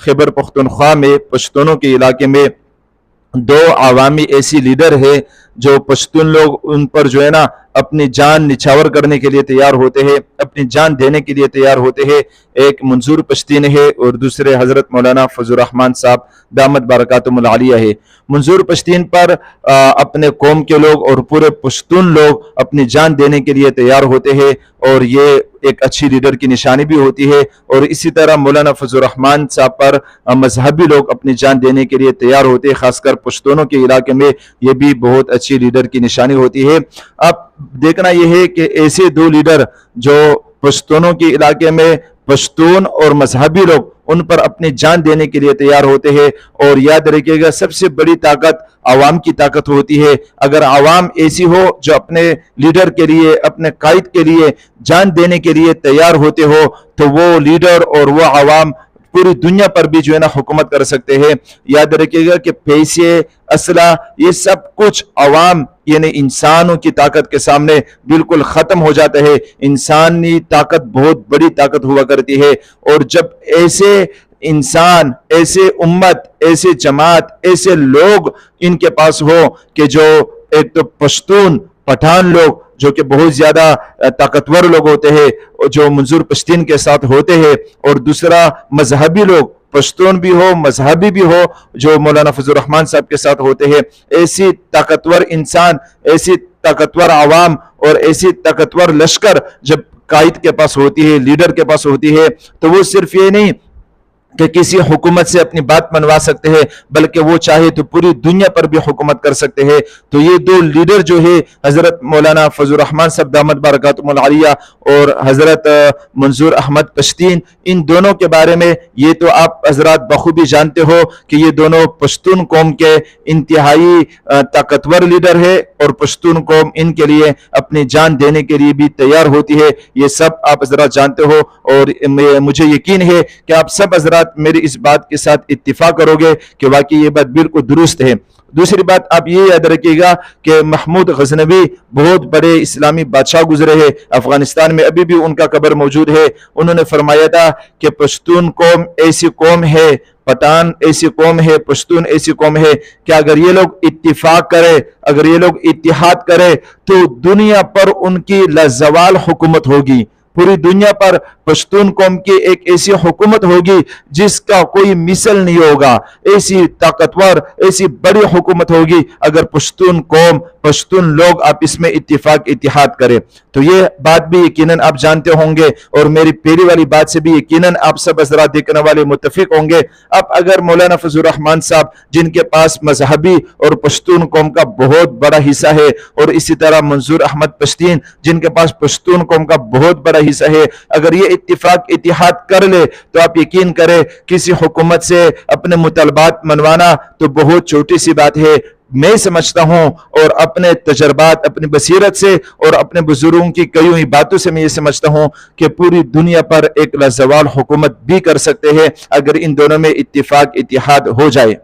خیبر پختونخوا میں پشتونوں کے علاقے میں 2 عوامی ایسی لیڈر ہے جو پشتون لوگ ان پر جو ہے نا اپنی جان نچھاور کرنے کے لیے تیار ہوتے ہیں، اپنی جان دینے کے لیے تیار ہوتے ہیں۔ ایک منظور پشتین ہے اور دوسرے حضرت مولانا فضل الرحمان صاحب دامت برکاتہم العالیہ ہے۔ منظور پشتین پر اپنے قوم کے لوگ اور پورے پشتون لوگ اپنی جان دینے کے لیے تیار ہوتے ہیں، اور یہ ایک اچھی لیڈر کی نشانی بھی ہوتی ہے۔ اور اسی طرح مولانا فضل الرحمان صاحب پر مذہبی لوگ اپنی جان دینے کے لیے تیار ہوتے ہیں، خاص کر پشتونوں کے علاقے میں یہ بھی بہت اچھی لیڈر کی نشانی ہوتی ہے۔ اب دیکھنا یہ ہے کہ ایسے 2 لیڈر جو پشتونوں کے علاقے میں پشتون اور مذہبی لوگ ان پر اپنی جان دینے کے لیے تیار ہوتے ہیں، اور یاد رکھیے گا سب سے بڑی طاقت عوام کی طاقت ہوتی ہے۔ اگر عوام ایسی ہو جو اپنے لیڈر کے لیے، اپنے قائد کے لیے جان دینے کے لیے تیار ہوتے ہو، تو وہ لیڈر اور وہ عوام پوری دنیا پر بھی جو ہے نا حکومت کر سکتے ہیں۔ یاد رکھیے گا کہ پیسے، اسلحہ، یہ سب کچھ عوام یعنی انسانوں کی طاقت کے سامنے بالکل ختم ہو جاتا ہے۔ انسانی طاقت بہت بڑی طاقت ہوا کرتی ہے، اور جب ایسے انسان، ایسے امت، ایسے جماعت، ایسے لوگ ان کے پاس ہو کہ جو ایک تو پشتون پٹھان لوگ جو کہ بہت زیادہ طاقتور لوگ ہوتے ہیں جو منظور پشتین کے ساتھ ہوتے ہیں، اور دوسرا مذہبی لوگ پشتون بھی ہو، مذہبی بھی ہو، جو مولانا فضل الرحمان صاحب کے ساتھ ہوتے ہیں، ایسی طاقتور انسان، ایسی طاقتور عوام اور ایسی طاقتور لشکر جب قائد کے پاس ہوتی ہے، لیڈر کے پاس ہوتی ہے، تو وہ صرف یہ نہیں کہ کسی حکومت سے اپنی بات منوا سکتے ہیں، بلکہ وہ چاہے تو پوری دنیا پر بھی حکومت کر سکتے ہیں۔ تو یہ 2 لیڈر جو ہے حضرت مولانا فضل الرحمان صاحب دامت برکاتہم العالیہ اور حضرت منظور احمد پشتین، ان دونوں کے بارے میں یہ تو آپ حضرات بخوبی جانتے ہو کہ یہ دونوں پشتون قوم کے انتہائی طاقتور لیڈر ہے، اور پشتون قوم ان کے لیے اپنی جان دینے کے لیے بھی تیار ہوتی ہے۔ یہ سب آپ حضرات جانتے ہو، اور مجھے یقین ہے کہ آپ سب حضرات میری اس بات کے ساتھ اتفاق کرو گے کہ واقعی یہ بات بالکل درست ہے۔ دوسری بات آپ یہ یاد رکھیے گا کہ محمود غزنوی بہت بڑے اسلامی بادشاہ گزرے ہیں، افغانستان میں ابھی بھی ان کا قبر موجود ہے۔ انہوں نے فرمایا تھا کہ پشتون قوم ایسی قوم ہے، پٹھان ایسی قوم ہے، پشتون ایسی قوم ہے کہ اگر یہ لوگ اتفاق کرے، اگر یہ لوگ اتحاد کرے، تو دنیا پر ان کی لازوال حکومت ہوگی۔ پوری دنیا پر پشتون قوم کی ایک ایسی حکومت ہوگی جس کا کوئی مثل نہیں ہوگا، ایسی طاقتور، ایسی بڑی حکومت ہوگی اگر پشتون قوم، پشتون لوگ آپس میں اتفاق اتحاد کرے۔ تو یہ بات بھی یقیناً آپ جانتے ہوں گے، اور میری پہلی والی بات سے بھی یقیناً آپ سب حضرات دیکھنے والے متفق ہوں گے۔ اب اگر مولانا فضل الرحمان صاحب جن کے پاس مذہبی اور پشتون قوم کا بہت بڑا حصہ ہے، اور اسی طرح منظور احمد پشتین جن کے پاس پشتون قوم کا بہت بڑا حصہ ہے، اگر یہ اتفاق اتحاد کر لے تو آپ یقین کریں کسی حکومت سے اپنے مطالبات منوانا تو بہت چھوٹی سی بات ہے۔ میں سمجھتا ہوں، اور اپنے تجربات، اپنی بصیرت سے اور اپنے بزرگوں کی کئی ہوئی باتوں سے میں یہ سمجھتا ہوں کہ پوری دنیا پر ایک لازوال حکومت بھی کر سکتے ہیں اگر ان دونوں میں اتفاق اتحاد ہو جائے۔